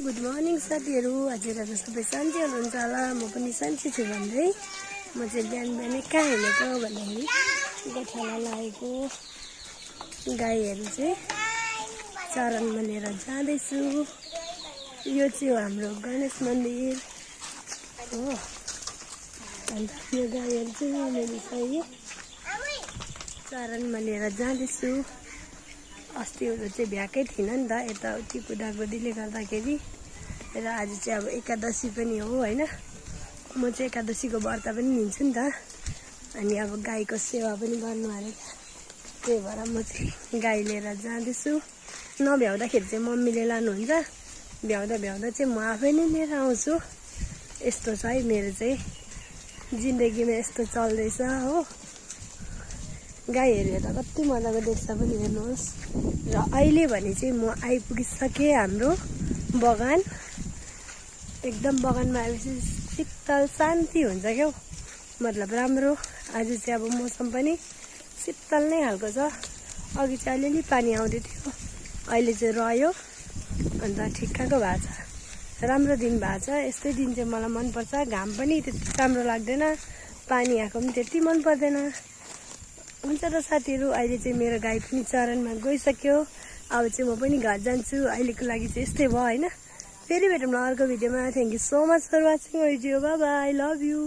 Good morning साथीहरू। हजुर आज सबै सन्चै हुनुहुन्छ होला। म पनि सन्चै छु भन्दै म चाहिँ बिहान बिहानै कहाँ हिँडेको भन्दाखेरि गोठाला लागेको गाईहरू चाहिँ चरनमा लिएर जाँदैछु। यो चाहिँ हो हाम्रो गणेश मन्दिर हो। अन्त यो गाईहरू चाहिँ मैले चाहिँ चरनमा लिएर जाँदैछु। अस्तिहरू चाहिँ भ्याएकै थिइनँ नि त यताउति कुदाकुदीले गर्दाखेरि। र आज चाहिँ अब एकादशी पनि हो होइन। म चाहिँ एकादशीको व्रत पनि लिन्छु नि त। अनि अब गाईको सेवा पनि गर्नु अरे। त्यही भएर म चाहिँ गाई लिएर जाँदैछु। नभ्याउँदाखेरि चाहिँ मम्मीले लानुहुन्छ, भ्याउँदा भ्याउँदा चाहिँ म आफै नै लिएर आउँछु। यस्तो छ है मेरो चाहिँ जिन्दगीमा, यस्तो चल्दैछ हो। गाईहरू हेर्दा कति मजाको देख्छ पनि हेर्नुहोस्। र अहिले भने चाहिँ म आइपुगिसकेँ हाम्रो बगान। एकदम बगानमा आएपछि शीतल शान्ति हुन्छ क्या, मतलब राम्रो। आज चाहिँ अब मौसम पनि शीतल नै खालको छ। अघि चाहिँ अलिअलि पानी आउँदै थियो, अहिले चाहिँ रह्यो। अन्त ठिक्कको भएको छ, राम्रो दिन भएको छ। यस्तै दिन चाहिँ मलाई मनपर्छ। घाम पनि त्यति राम्रो लाग्दैन, पानी आएको पनि त्यति मन पर्दैन। हुन्छ त साथीहरू, अहिले चाहिँ मेरो गाई पनि चरनमा गइसक्यो। अब चाहिँ म पनि घर जान्छु। अहिलेको लागि चाहिँ यस्तै भयो होइन। फेरि भेटौँ न अर्को भिडियोमा। Thank you so much for watching video. Bye bye, love you.